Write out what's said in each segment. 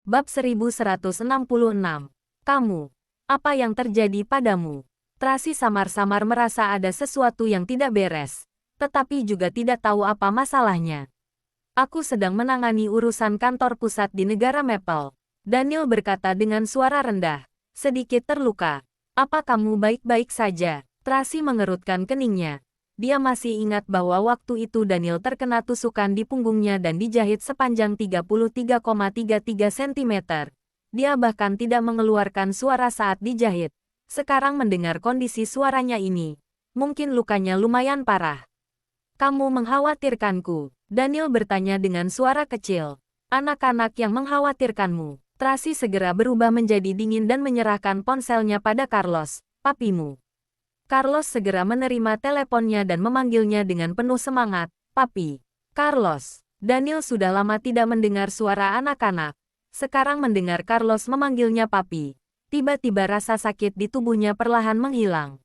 Bab 1166. Kamu. Apa yang terjadi padamu? Tracy samar-samar merasa ada sesuatu yang tidak beres, tetapi juga tidak tahu apa masalahnya. Aku sedang menangani urusan kantor pusat di negara Maple. Daniel berkata dengan suara rendah, sedikit terluka. Apa kamu baik-baik saja? Tracy mengerutkan keningnya. Dia masih ingat bahwa waktu itu Daniel terkena tusukan di punggungnya dan dijahit sepanjang 33,33 cm. Dia bahkan tidak mengeluarkan suara saat dijahit. Sekarang mendengar kondisi suaranya ini, mungkin lukanya lumayan parah. Kamu mengkhawatirkanku, Daniel bertanya dengan suara kecil. Anak-anak yang mengkhawatirkanmu. Tracy segera berubah menjadi dingin dan menyerahkan ponselnya pada Carlos, papimu. Carlos segera menerima teleponnya dan memanggilnya dengan penuh semangat, "Papi." Carlos. Daniel sudah lama tidak mendengar suara anak-anak. Sekarang mendengar Carlos memanggilnya papi. Tiba-tiba rasa sakit di tubuhnya perlahan menghilang.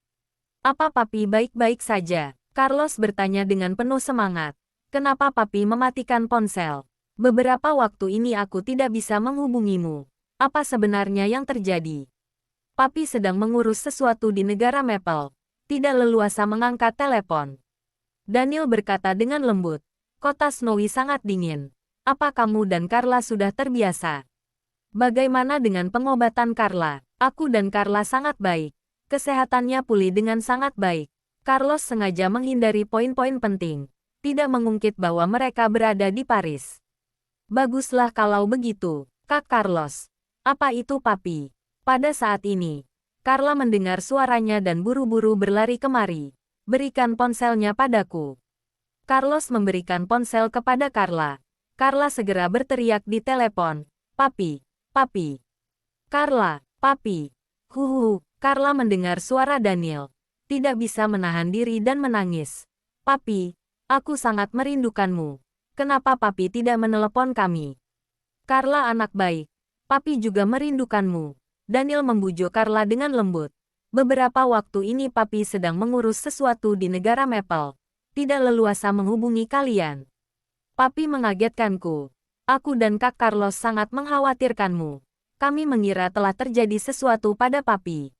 "Apa papi baik-baik saja?" Carlos bertanya dengan penuh semangat. "Kenapa papi mematikan ponsel? Beberapa waktu ini aku tidak bisa menghubungimu. Apa sebenarnya yang terjadi?" Papi sedang mengurus sesuatu di negara Maple. Tidak leluasa mengangkat telepon. Daniel berkata dengan lembut. Kota Snowy sangat dingin. Apa kamu dan Carla sudah terbiasa? Bagaimana dengan pengobatan Carla? Aku dan Carla sangat baik. Kesehatannya pulih dengan sangat baik. Carlos sengaja menghindari poin-poin penting. Tidak mengungkit bahwa mereka berada di Paris. Baguslah kalau begitu, Kak Carlos. Apa itu papi? Pada saat ini, Carla mendengar suaranya dan buru-buru berlari kemari. Berikan ponselnya padaku. Carlos memberikan ponsel kepada Carla. Carla segera berteriak di telepon. Papi, papi. Carla, papi. Huhuhu, Carla mendengar suara Daniel. Tidak bisa menahan diri dan menangis. Papi, aku sangat merindukanmu. Kenapa papi tidak menelepon kami? Carla anak baik. Papi juga merindukanmu. Daniel membujuk Carla dengan lembut. Beberapa waktu ini papi sedang mengurus sesuatu di negara Maple. Tidak leluasa menghubungi kalian. Papi mengagetkanku. Aku dan Kak Carlos sangat mengkhawatirkanmu. Kami mengira telah terjadi sesuatu pada papi.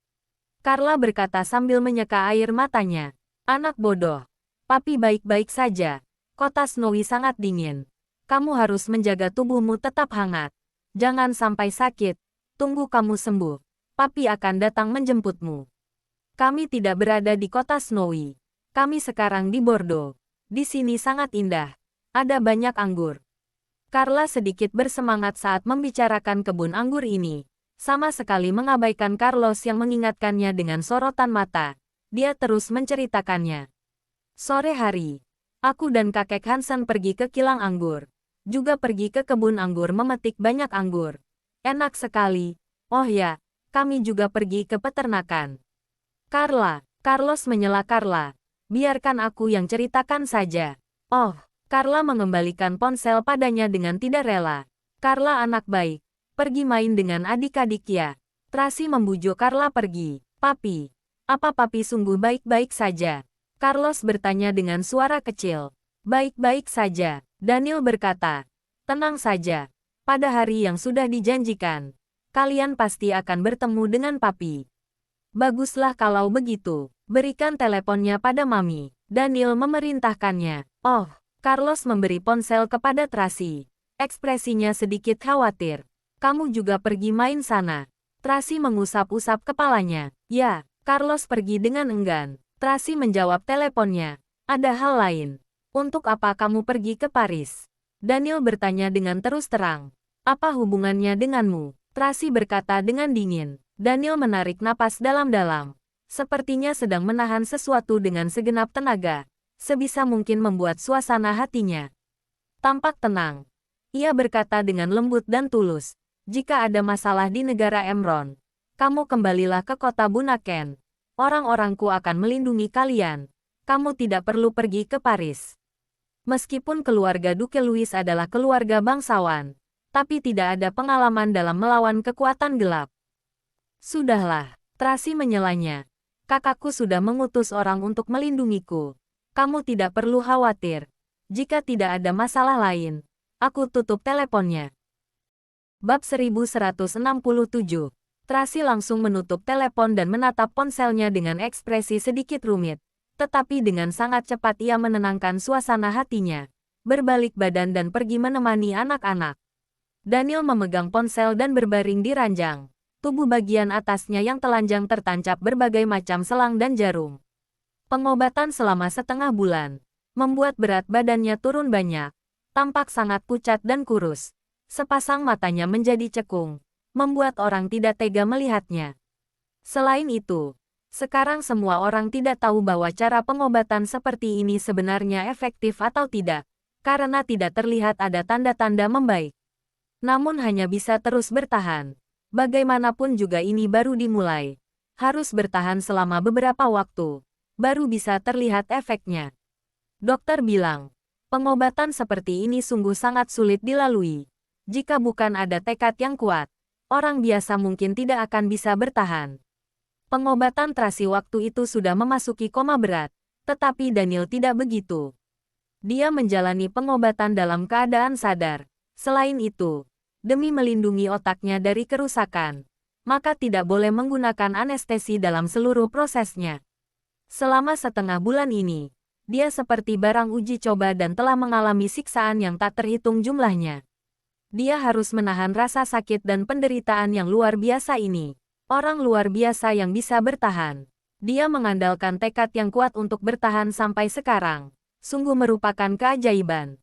Carla berkata sambil menyeka air matanya. Anak bodoh. Papi baik-baik saja. Kota Snowy sangat dingin. Kamu harus menjaga tubuhmu tetap hangat. Jangan sampai sakit. Tunggu kamu sembuh. Papi akan datang menjemputmu. Kami tidak berada di kota Snowy. Kami sekarang di Bordeaux. Di sini sangat indah. Ada banyak anggur. Carla sedikit bersemangat saat membicarakan kebun anggur ini. Sama sekali mengabaikan Carlos yang mengingatkannya dengan sorotan mata. Dia terus menceritakannya. Sore hari, aku dan kakek Hansen pergi ke kilang anggur. Juga pergi ke kebun anggur memetik banyak anggur. Enak sekali. Oh ya, kami juga pergi ke peternakan. Carlos menyela Carla. Biarkan aku yang ceritakan saja. Oh, Carla mengembalikan ponsel padanya dengan tidak rela. Carla anak baik. Pergi main dengan adik-adik ya. Tracy membujuk Carla pergi. Papi, apa papi sungguh baik-baik saja? Carlos bertanya dengan suara kecil. Baik-baik saja, Daniel berkata. Tenang saja. Pada hari yang sudah dijanjikan, kalian pasti akan bertemu dengan papi. Baguslah kalau begitu. Berikan teleponnya pada mami. Daniel memerintahkannya. Oh, Carlos memberi ponsel kepada Tracy. Ekspresinya sedikit khawatir. Kamu juga pergi main sana. Tracy mengusap-usap kepalanya. Ya, Carlos pergi dengan enggan. Tracy menjawab teleponnya. Ada hal lain. Untuk apa kamu pergi ke Paris? Daniel bertanya dengan terus terang. Apa hubungannya denganmu? Tracy berkata dengan dingin. Daniel menarik napas dalam-dalam. Sepertinya sedang menahan sesuatu dengan segenap tenaga. Sebisa mungkin membuat suasana hatinya tampak tenang. Ia berkata dengan lembut dan tulus. Jika ada masalah di negara Emron, kamu kembalilah ke kota Bunaken. Orang-orangku akan melindungi kalian. Kamu tidak perlu pergi ke Paris. Meskipun keluarga Duke Louis adalah keluarga bangsawan, tapi tidak ada pengalaman dalam melawan kekuatan gelap. Sudahlah, Tracy menyelanya. Kakakku sudah mengutus orang untuk melindungiku. Kamu tidak perlu khawatir. Jika tidak ada masalah lain, aku tutup teleponnya. Bab 1167. Tracy langsung menutup telepon dan menatap ponselnya dengan ekspresi sedikit rumit. Tetapi dengan sangat cepat ia menenangkan suasana hatinya. Berbalik badan dan pergi menemani anak-anak. Daniel memegang ponsel dan berbaring di ranjang. Tubuh bagian atasnya yang telanjang tertancap berbagai macam selang dan jarum. Pengobatan selama setengah bulan membuat berat badannya turun banyak. Tampak sangat pucat dan kurus. Sepasang matanya menjadi cekung, membuat orang tidak tega melihatnya. Selain itu, sekarang semua orang tidak tahu bahwa cara pengobatan seperti ini sebenarnya efektif atau tidak, karena tidak terlihat ada tanda-tanda membaik. Namun hanya bisa terus bertahan. Bagaimanapun juga ini baru dimulai. Harus bertahan selama beberapa waktu, baru bisa terlihat efeknya. Dokter bilang, pengobatan seperti ini sungguh sangat sulit dilalui. Jika bukan ada tekad yang kuat, orang biasa mungkin tidak akan bisa bertahan. Pengobatan Tracy waktu itu sudah memasuki koma berat, tetapi Daniel tidak begitu. Dia menjalani pengobatan dalam keadaan sadar. Selain itu, demi melindungi otaknya dari kerusakan, maka tidak boleh menggunakan anestesi dalam seluruh prosesnya. Selama setengah bulan ini, dia seperti barang uji coba dan telah mengalami siksaan yang tak terhitung jumlahnya. Dia harus menahan rasa sakit dan penderitaan yang luar biasa ini. Orang luar biasa yang bisa bertahan. Dia mengandalkan tekad yang kuat untuk bertahan sampai sekarang. Sungguh merupakan keajaiban.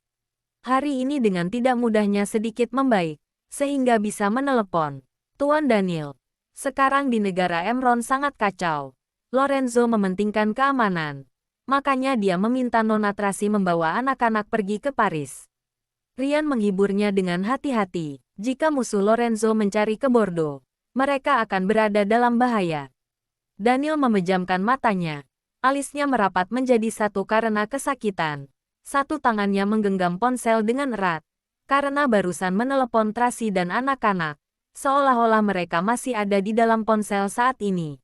Hari ini dengan tidak mudahnya sedikit membaik, sehingga bisa menelepon. Tuan Daniel, sekarang di negara Emron sangat kacau. Lorenzo mementingkan keamanan. Makanya dia meminta Nona Tracy membawa anak-anak pergi ke Paris. Ryan menghiburnya dengan hati-hati. Jika musuh Lorenzo mencari ke Bordeaux, mereka akan berada dalam bahaya. Daniel memejamkan matanya. Alisnya merapat menjadi satu karena kesakitan. Satu tangannya menggenggam ponsel dengan erat. Karena barusan menelepon Tracy dan anak-anak. Seolah-olah mereka masih ada di dalam ponsel saat ini.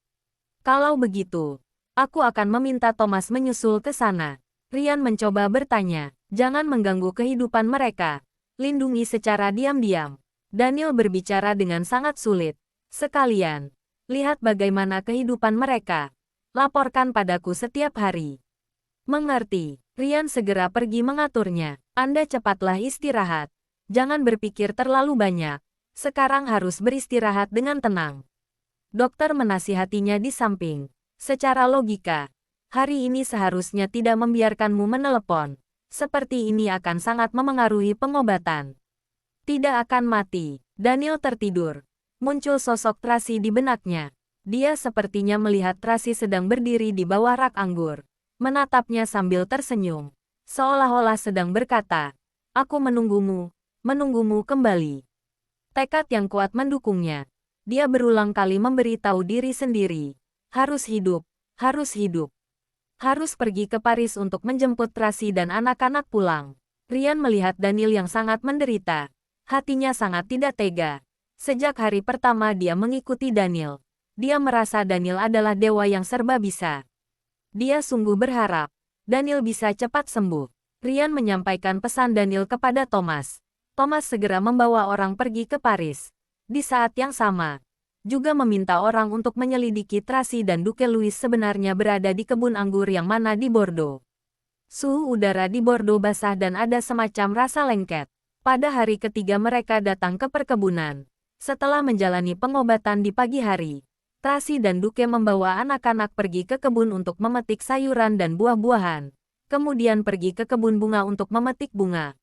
Kalau begitu, aku akan meminta Thomas menyusul ke sana. Ryan mencoba bertanya. Jangan mengganggu kehidupan mereka. Lindungi secara diam-diam. Daniel berbicara dengan sangat sulit. Sekalian, lihat bagaimana kehidupan mereka. Laporkan padaku setiap hari. Mengerti. Ryan segera pergi mengaturnya. Anda cepatlah istirahat. Jangan berpikir terlalu banyak. Sekarang harus beristirahat dengan tenang. Dokter menasihatinya di samping. Secara logika, hari ini seharusnya tidak membiarkanmu menelepon. Seperti ini akan sangat memengaruhi pengobatan. Tidak akan mati. Daniel tertidur. Muncul sosok Tracy di benaknya. Dia sepertinya melihat Tracy sedang berdiri di bawah rak anggur. Menatapnya sambil tersenyum. Seolah-olah sedang berkata, "Aku menunggumu kembali." Tekad yang kuat mendukungnya. Dia berulang kali memberitahu diri sendiri. Harus hidup, harus hidup. Harus pergi ke Paris untuk menjemput Tracy dan anak-anak pulang. Ryan melihat Daniel yang sangat menderita. Hatinya sangat tidak tega. Sejak hari pertama dia mengikuti Daniel, dia merasa Daniel adalah dewa yang serba bisa. Dia sungguh berharap Daniel bisa cepat sembuh. Ryan menyampaikan pesan Daniel kepada Thomas. Thomas segera membawa orang pergi ke Paris. Di saat yang sama, juga meminta orang untuk menyelidiki Tracy dan Duke Louis sebenarnya berada di kebun anggur yang mana di Bordeaux. Suhu udara di Bordeaux basah dan ada semacam rasa lengket. Pada hari ketiga mereka datang ke perkebunan. Setelah menjalani pengobatan di pagi hari, Tracy dan Duke membawa anak-anak pergi ke kebun untuk memetik sayuran dan buah-buahan. Kemudian pergi ke kebun bunga untuk memetik bunga.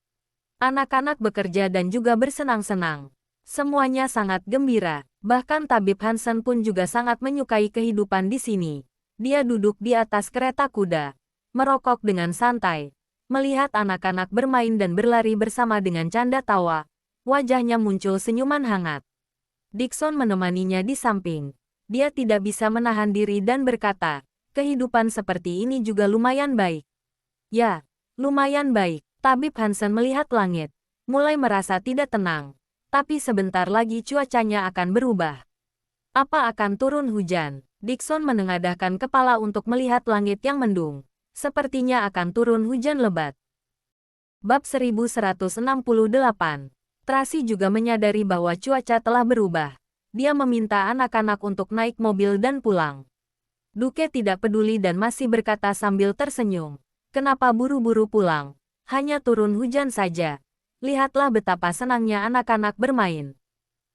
Anak-anak bekerja dan juga bersenang-senang. Semuanya sangat gembira. Bahkan tabib Hansen pun juga sangat menyukai kehidupan di sini. Dia duduk di atas kereta kuda, merokok dengan santai, melihat anak-anak bermain dan berlari bersama dengan canda tawa. Wajahnya muncul senyuman hangat. Dixon menemaninya di samping. Dia tidak bisa menahan diri dan berkata, kehidupan seperti ini juga lumayan baik. Ya, lumayan baik. Tabib Hansen melihat langit, mulai merasa tidak tenang. Tapi sebentar lagi cuacanya akan berubah. Apa akan turun hujan? Dixon menengadahkan kepala untuk melihat langit yang mendung. Sepertinya akan turun hujan lebat. Bab 1168. Tracy juga menyadari bahwa cuaca telah berubah. Dia meminta anak-anak untuk naik mobil dan pulang. Duke tidak peduli dan masih berkata sambil tersenyum. Kenapa buru-buru pulang? Hanya turun hujan saja. Lihatlah betapa senangnya anak-anak bermain.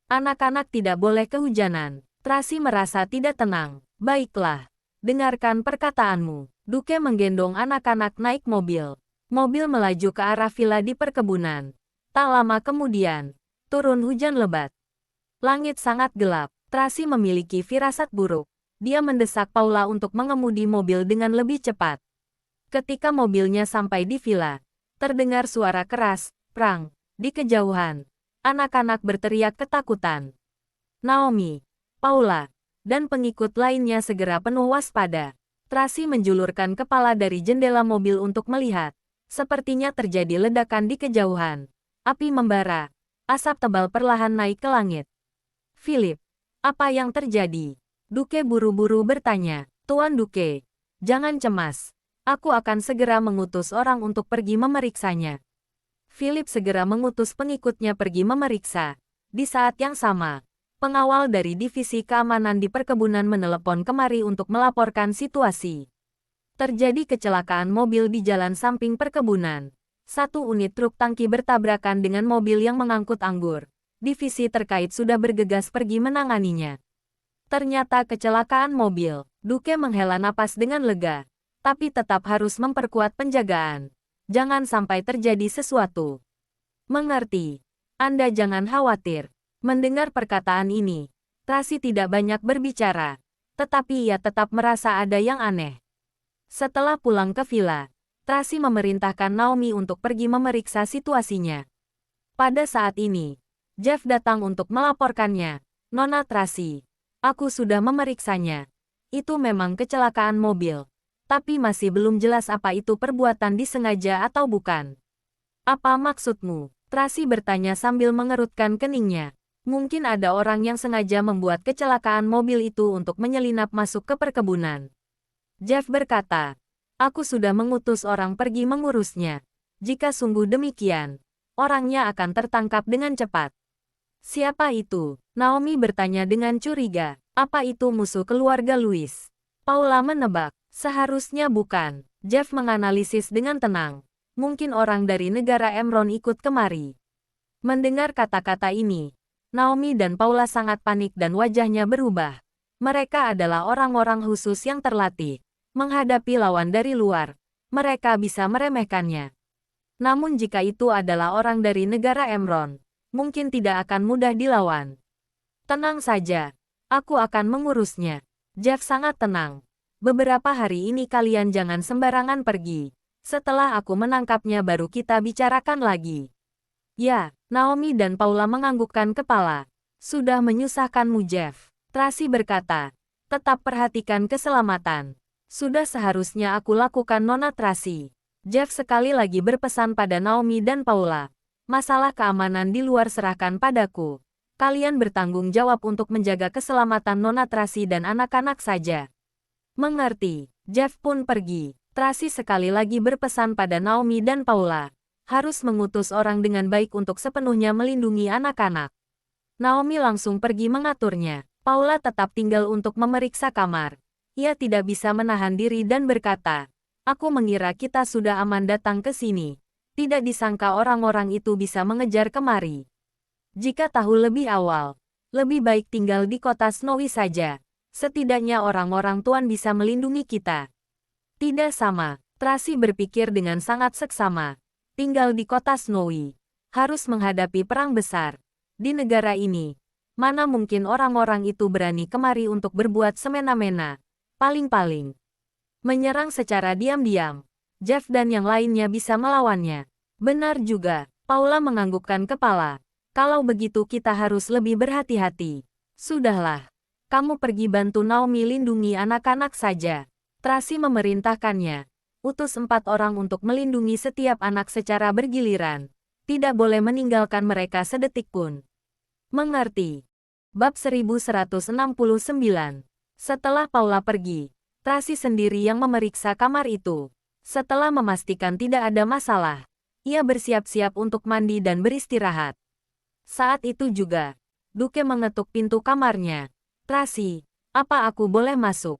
Anak-anak tidak boleh kehujanan. Tracy merasa tidak tenang. Baiklah. Dengarkan perkataanmu. Duke menggendong anak-anak naik mobil. Mobil melaju ke arah villa di perkebunan. Tak lama kemudian, turun hujan lebat. Langit sangat gelap. Tracy memiliki firasat buruk. Dia mendesak Paula untuk mengemudi mobil dengan lebih cepat. Ketika mobilnya sampai di villa, terdengar suara keras, "Prang!" Di kejauhan. Anak-anak berteriak ketakutan. Naomi, Paula, dan pengikut lainnya segera penuh waspada. Tracy menjulurkan kepala dari jendela mobil untuk melihat. Sepertinya terjadi ledakan di kejauhan. Api membara. Asap tebal perlahan naik ke langit. Philip, apa yang terjadi? Duke buru-buru bertanya. Tuan Duke, jangan cemas. Aku akan segera mengutus orang untuk pergi memeriksanya. Philip segera mengutus pengikutnya pergi memeriksa. Di saat yang sama, pengawal dari divisi keamanan di perkebunan menelepon kemari untuk melaporkan situasi. Terjadi kecelakaan mobil di jalan samping perkebunan. Satu unit truk tangki bertabrakan dengan mobil yang mengangkut anggur. Divisi terkait sudah bergegas pergi menanganinya. Ternyata kecelakaan mobil. Duke menghela napas dengan lega. Tapi tetap harus memperkuat penjagaan. Jangan sampai terjadi sesuatu. Mengerti. Anda jangan khawatir. Mendengar perkataan ini, Tracy tidak banyak berbicara. Tetapi ia tetap merasa ada yang aneh. Setelah pulang ke villa, Tracy memerintahkan Naomi untuk pergi memeriksa situasinya. Pada saat ini, Jeff datang untuk melaporkannya. Nona Tracy, aku sudah memeriksanya. Itu memang kecelakaan mobil. Tapi masih belum jelas apa itu perbuatan disengaja atau bukan. Apa maksudmu? Tracy bertanya sambil mengerutkan keningnya. Mungkin ada orang yang sengaja membuat kecelakaan mobil itu untuk menyelinap masuk ke perkebunan. Jeff berkata, aku sudah mengutus orang pergi mengurusnya. Jika sungguh demikian, orangnya akan tertangkap dengan cepat. Siapa itu? Naomi bertanya dengan curiga. Apa itu musuh keluarga Louis? Paula menebak. Seharusnya bukan. Jeff menganalisis dengan tenang. Mungkin orang dari negara Emron ikut kemari. Mendengar kata-kata ini, Naomi dan Paula sangat panik dan wajahnya berubah. Mereka adalah orang-orang khusus yang terlatih. Menghadapi lawan dari luar, mereka bisa meremehkannya. Namun jika itu adalah orang dari negara Emron, mungkin tidak akan mudah dilawan. Tenang saja, aku akan mengurusnya. Jeff sangat tenang. Beberapa hari ini kalian jangan sembarangan pergi. Setelah aku menangkapnya baru kita bicarakan lagi. Ya, Naomi dan Paula menganggukkan kepala. Sudah menyusahkanmu Jeff. Tracy berkata, tetap perhatikan keselamatan. Sudah seharusnya aku lakukan Nona Tracy. Jeff sekali lagi berpesan pada Naomi dan Paula. Masalah keamanan di luar serahkan padaku. Kalian bertanggung jawab untuk menjaga keselamatan Nona Tracy dan anak-anak saja. Mengerti. Jeff pun pergi. Tracy sekali lagi berpesan pada Naomi dan Paula. Harus mengutus orang dengan baik untuk sepenuhnya melindungi anak-anak. Naomi langsung pergi mengaturnya. Paula tetap tinggal untuk memeriksa kamar. Ia tidak bisa menahan diri dan berkata, aku mengira kita sudah aman datang ke sini. Tidak disangka orang-orang itu bisa mengejar kemari. Jika tahu lebih awal, lebih baik tinggal di kota Snowy saja. Setidaknya orang-orang tuan bisa melindungi kita. Tidak sama, Tracy berpikir dengan sangat seksama. Tinggal di kota Snowy, harus menghadapi perang besar. Di negara ini, mana mungkin orang-orang itu berani kemari untuk berbuat semena-mena. Paling-paling menyerang secara diam-diam. Jeff dan yang lainnya bisa melawannya. Benar juga, Paula menganggukkan kepala. Kalau begitu kita harus lebih berhati-hati. Sudahlah. Kamu pergi bantu Naomi lindungi anak-anak saja. Tracy memerintahkannya. Utus 4 orang untuk melindungi setiap anak secara bergiliran. Tidak boleh meninggalkan mereka sedetik pun. Mengerti. Bab 1169. Setelah Paula pergi, Tracy sendiri yang memeriksa kamar itu. Setelah memastikan tidak ada masalah, ia bersiap-siap untuk mandi dan beristirahat. Saat itu juga, Duke mengetuk pintu kamarnya. Tracy, apa aku boleh masuk?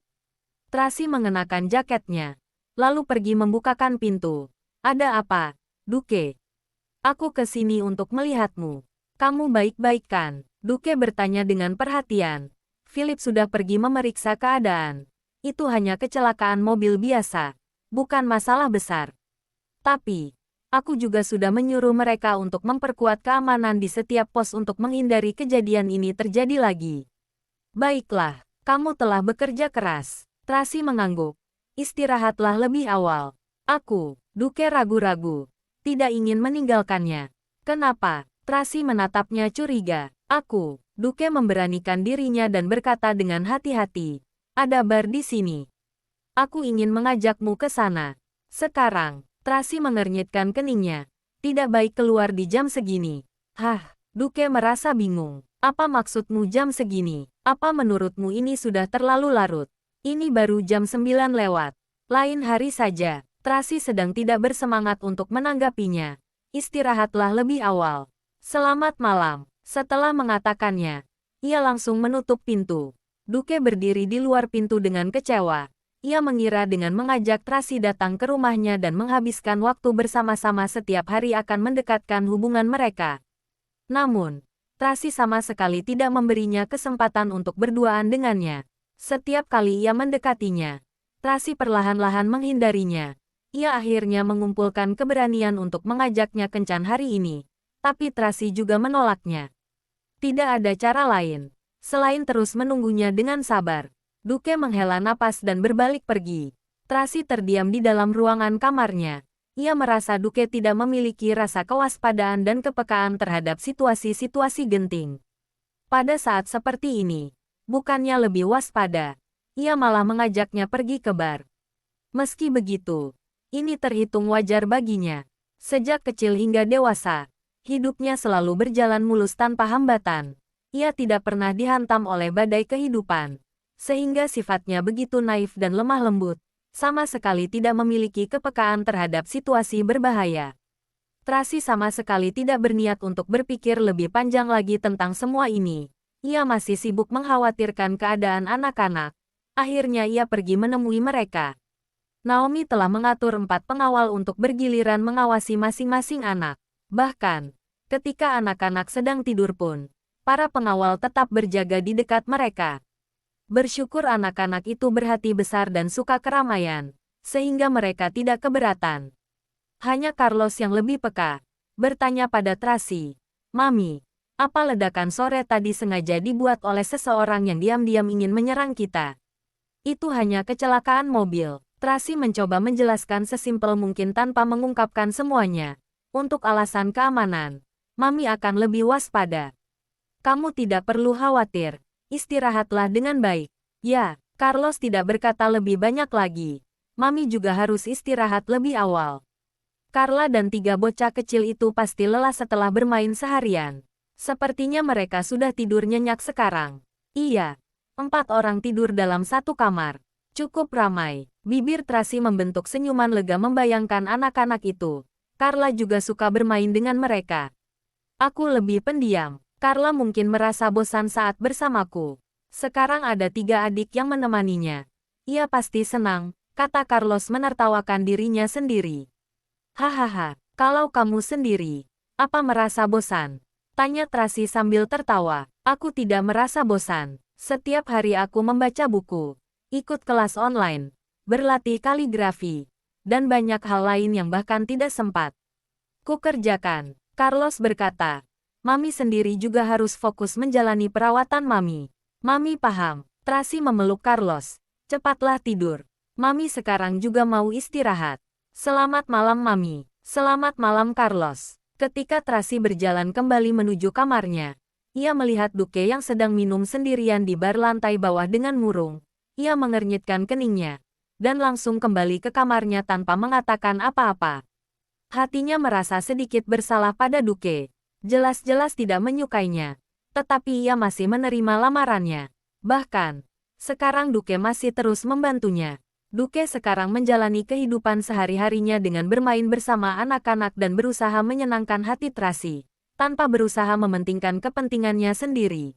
Tracy mengenakan jaketnya, lalu pergi membukakan pintu. Ada apa, Duke? Aku ke sini untuk melihatmu. Kamu baik-baik kan? Duke bertanya dengan perhatian. Philip sudah pergi memeriksa keadaan. Itu hanya kecelakaan mobil biasa, bukan masalah besar. Tapi, aku juga sudah menyuruh mereka untuk memperkuat keamanan di setiap pos untuk menghindari kejadian ini terjadi lagi. Baiklah, kamu telah bekerja keras. Tracy mengangguk. Istirahatlah lebih awal. Aku, Duke ragu-ragu, tidak ingin meninggalkannya. Kenapa? Tracy menatapnya curiga. Aku, Duke memberanikan dirinya dan berkata dengan hati-hati. Ada bar di sini. Aku ingin mengajakmu ke sana. Sekarang, Tracy mengernyitkan keningnya. Tidak baik keluar di jam segini. Hah, Duke merasa bingung. Apa maksudmu jam segini? Apa menurutmu ini sudah terlalu larut? Ini baru jam 9 lewat. Lain hari saja. Tracy sedang tidak bersemangat untuk menanggapinya. Istirahatlah lebih awal. Selamat malam. Setelah mengatakannya, ia langsung menutup pintu. Duke berdiri di luar pintu dengan kecewa. Ia mengira dengan mengajak Tracy datang ke rumahnya dan menghabiskan waktu bersama-sama setiap hari akan mendekatkan hubungan mereka. Namun, Tracy sama sekali tidak memberinya kesempatan untuk berduaan dengannya. Setiap kali ia mendekatinya, Tracy perlahan-lahan menghindarinya. Ia akhirnya mengumpulkan keberanian untuk mengajaknya kencan hari ini. Tapi Tracy juga menolaknya. Tidak ada cara lain selain terus menunggunya dengan sabar. Duke menghela napas dan berbalik pergi. Tracy terdiam di dalam ruangan kamarnya. Ia merasa Duke tidak memiliki rasa kewaspadaan dan kepekaan terhadap situasi-situasi genting. Pada saat seperti ini, bukannya lebih waspada, ia malah mengajaknya pergi ke bar. Meski begitu, ini terhitung wajar baginya. Sejak kecil hingga dewasa, hidupnya selalu berjalan mulus tanpa hambatan. Ia tidak pernah dihantam oleh badai kehidupan, sehingga sifatnya begitu naif dan lemah lembut, sama sekali tidak memiliki kepekaan terhadap situasi berbahaya. Tracy sama sekali tidak berniat untuk berpikir lebih panjang lagi tentang semua ini. Ia masih sibuk mengkhawatirkan keadaan anak-anak. Akhirnya ia pergi menemui mereka. Naomi telah mengatur 4 pengawal untuk bergiliran mengawasi masing-masing anak. Bahkan, ketika anak-anak sedang tidur pun, para pengawal tetap berjaga di dekat mereka. Bersyukur anak-anak itu berhati besar dan suka keramaian, sehingga mereka tidak keberatan. Hanya Carlos yang lebih peka, bertanya pada Tracy, "Mami, apa ledakan sore tadi sengaja dibuat oleh seseorang yang diam-diam ingin menyerang kita?" "Itu hanya kecelakaan mobil." Tracy mencoba menjelaskan sesimpel mungkin tanpa mengungkapkan semuanya. "Untuk alasan keamanan, Mami akan lebih waspada. Kamu tidak perlu khawatir. Istirahatlah dengan baik." "Ya," Carlos tidak berkata lebih banyak lagi. "Mami juga harus istirahat lebih awal." Carla dan 3 bocah kecil itu pasti lelah setelah bermain seharian. Sepertinya mereka sudah tidur nyenyak sekarang. Iya, 4 orang tidur dalam satu kamar. Cukup ramai. Bibir Tracy membentuk senyuman lega membayangkan anak-anak itu. Carla juga suka bermain dengan mereka. "Aku lebih pendiam. Carla mungkin merasa bosan saat bersamaku. Sekarang ada 3 adik yang menemaninya. Ia pasti senang," kata Carlos menertawakan dirinya sendiri. "Hahaha, kalau kamu sendiri, apa merasa bosan?" tanya Tracy sambil tertawa. "Aku tidak merasa bosan. Setiap hari aku membaca buku, ikut kelas online, berlatih kaligrafi, dan banyak hal lain yang bahkan tidak sempat ku kerjakan." Carlos berkata. "Mami sendiri juga harus fokus menjalani perawatan Mami." "Mami paham." Tracy memeluk Carlos. "Cepatlah tidur. Mami sekarang juga mau istirahat." "Selamat malam Mami." "Selamat malam Carlos." Ketika Tracy berjalan kembali menuju kamarnya, ia melihat Duke yang sedang minum sendirian di bar lantai bawah dengan murung. Ia mengernyitkan keningnya, dan langsung kembali ke kamarnya tanpa mengatakan apa-apa. Hatinya merasa sedikit bersalah pada Duke. Jelas-jelas tidak menyukainya, tetapi ia masih menerima lamarannya. Bahkan, sekarang Duke masih terus membantunya. Duke sekarang menjalani kehidupan sehari-harinya dengan bermain bersama anak-anak dan berusaha menyenangkan hati Tracy. tanpa berusaha mementingkan kepentingannya sendiri.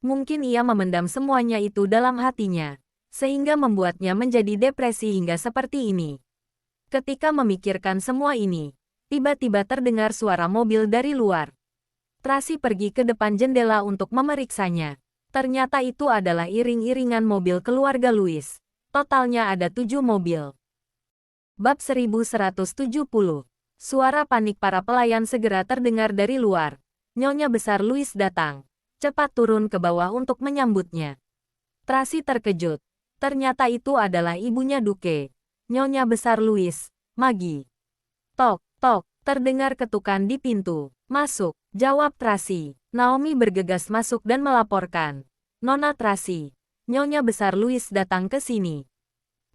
Mungkin ia memendam semuanya itu dalam hatinya, sehingga membuatnya menjadi depresi hingga seperti ini. Ketika memikirkan semua ini, tiba-tiba terdengar suara mobil dari luar. Tracy pergi ke depan jendela untuk memeriksanya. Ternyata itu adalah iring-iringan mobil keluarga Louis. Totalnya ada 7 mobil. Bab 1170. Suara panik para pelayan segera terdengar dari luar. Nyonya besar Louis datang. Cepat turun ke bawah untuk menyambutnya. Tracy terkejut. Ternyata itu adalah ibunya Duke. Nyonya besar Louis, Maggie. Tok, tok, terdengar ketukan di pintu. Masuk, jawab Tracy. Naomi bergegas masuk dan melaporkan. Nona Tracy, Nyonya besar Louis datang ke sini.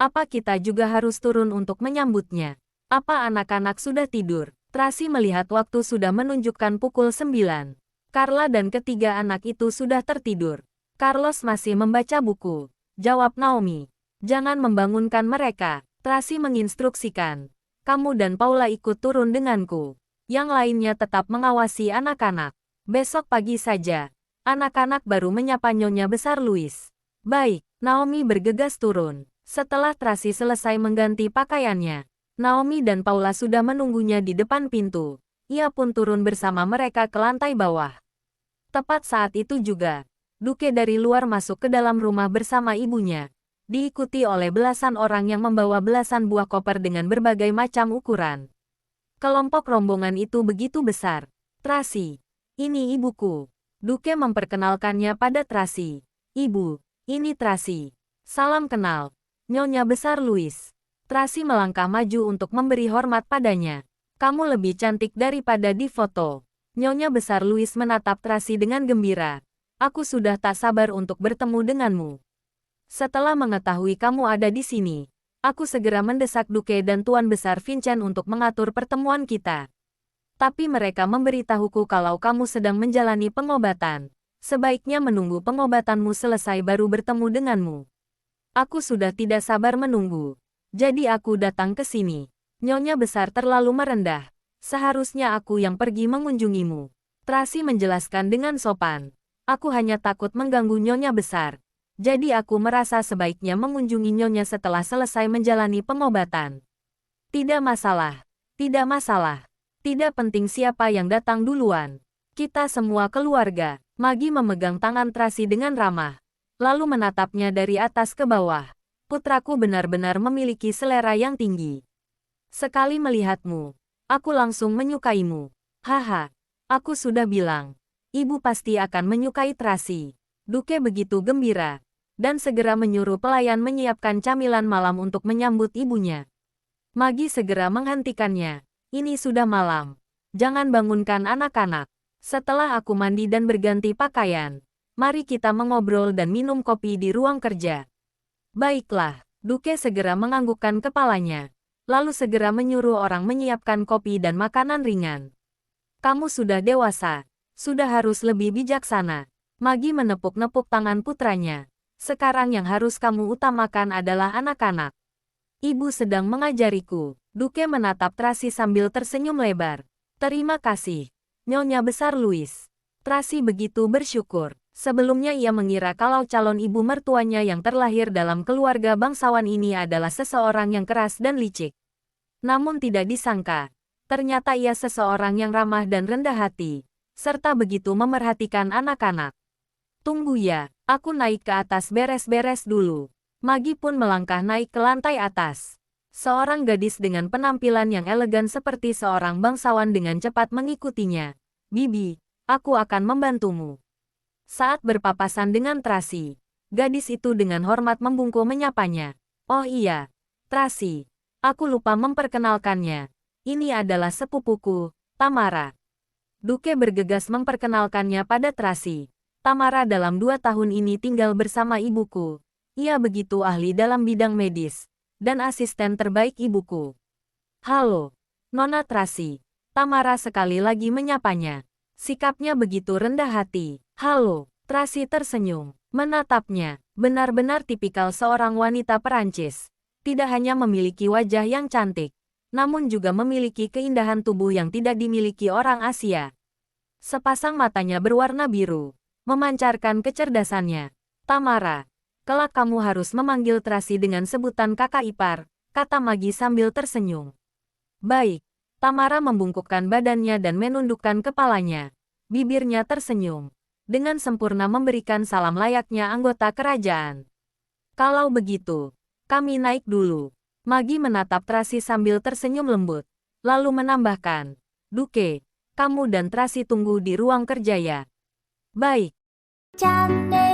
Apa kita juga harus turun untuk menyambutnya? Apa anak-anak sudah tidur? Tracy melihat waktu sudah menunjukkan pukul 9. Carla dan ketiga anak itu sudah tertidur. Carlos masih membaca buku. Jawab Naomi. Jangan membangunkan mereka. Tracy menginstruksikan. Kamu dan Paula ikut turun denganku. Yang lainnya tetap mengawasi anak-anak. Besok pagi saja. Anak-anak baru menyapa Nyonya besar Louis. Baik, Naomi bergegas turun. Setelah Tracy selesai mengganti pakaiannya, Naomi dan Paula sudah menunggunya di depan pintu. Ia pun turun bersama mereka ke lantai bawah. Tepat saat itu juga, Duke dari luar masuk ke dalam rumah bersama ibunya, diikuti oleh belasan orang yang membawa belasan buah koper dengan berbagai macam ukuran. Kelompok rombongan itu begitu besar. Tracy, ini ibuku. Duke memperkenalkannya pada Tracy. Ibu, ini Tracy. Salam kenal. Nyonya besar Louis. Tracy melangkah maju untuk memberi hormat padanya. Kamu lebih cantik daripada di foto. Nyonya besar Louis menatap Tracy dengan gembira. Aku sudah tak sabar untuk bertemu denganmu. Setelah mengetahui kamu ada di sini, aku segera mendesak Duke dan Tuan Besar Vincent untuk mengatur pertemuan kita. Tapi mereka memberitahuku kalau kamu sedang menjalani pengobatan. Sebaiknya menunggu pengobatanmu selesai baru bertemu denganmu. Aku sudah tidak sabar menunggu. Jadi aku datang ke sini. Nyonya besar terlalu merendah. Seharusnya aku yang pergi mengunjungimu. Tracy menjelaskan dengan sopan. Aku hanya takut mengganggu Nyonya besar. Jadi aku merasa sebaiknya mengunjungi Nyonya setelah selesai menjalani pengobatan. Tidak masalah. Tidak masalah. Tidak penting siapa yang datang duluan. Kita semua keluarga. Maggie memegang tangan Tracy dengan ramah. Lalu menatapnya dari atas ke bawah. Putraku benar-benar memiliki selera yang tinggi. Sekali melihatmu, aku langsung menyukaimu. Haha, aku sudah bilang. Ibu pasti akan menyukai Tracy. Duke begitu gembira. Dan segera menyuruh pelayan menyiapkan camilan malam untuk menyambut ibunya. Maggie segera menghentikannya. Ini sudah malam. Jangan bangunkan anak-anak. Setelah aku mandi dan berganti pakaian, mari kita mengobrol dan minum kopi di ruang kerja. Baiklah, Duke segera menganggukkan kepalanya. Lalu segera menyuruh orang menyiapkan kopi dan makanan ringan. Kamu sudah dewasa, sudah harus lebih bijaksana. Maggie menepuk-nepuk tangan putranya. Sekarang yang harus kamu utamakan adalah anak-anak. Ibu sedang mengajariku. Duke menatap Tracy sambil tersenyum lebar. Terima kasih, Nyonya besar Louis. Tracy begitu bersyukur. Sebelumnya ia mengira kalau calon ibu mertuanya yang terlahir dalam keluarga bangsawan ini adalah seseorang yang keras dan licik. Namun tidak disangka, ternyata ia seseorang yang ramah dan rendah hati, serta begitu memerhatikan anak-anak. Tunggu ya, aku naik ke atas beres-beres dulu. Maggie pun melangkah naik ke lantai atas. Seorang gadis dengan penampilan yang elegan seperti seorang bangsawan dengan cepat mengikutinya. Bibi, aku akan membantumu. Saat berpapasan dengan Tracy, gadis itu dengan hormat membungkuk menyapanya. Oh iya, Tracy, aku lupa memperkenalkannya. Ini adalah sepupuku, Tamara. Duke bergegas memperkenalkannya pada Tracy. Tamara dalam 2 tahun ini tinggal bersama ibuku. Ia begitu ahli dalam bidang medis, dan asisten terbaik ibuku. Halo, Nona Tracy. Tamara sekali lagi menyapanya. Sikapnya begitu rendah hati. Halo, Tracy tersenyum, menatapnya. Benar-benar tipikal seorang wanita Perancis. Tidak hanya memiliki wajah yang cantik, namun juga memiliki keindahan tubuh yang tidak dimiliki orang Asia. Sepasang matanya berwarna biru, memancarkan kecerdasannya. Tamara, kelak kamu harus memanggil Tracy dengan sebutan kakak ipar, kata Magi sambil tersenyum. Baik. Tamara membungkukkan badannya dan menundukkan kepalanya. Bibirnya tersenyum. Dengan sempurna memberikan salam layaknya anggota kerajaan. Kalau begitu, kami naik dulu. Magi menatap Tracy sambil tersenyum lembut. Lalu menambahkan, Duke, kamu dan Tracy tunggu di ruang kerja ya. Baik.チャンネル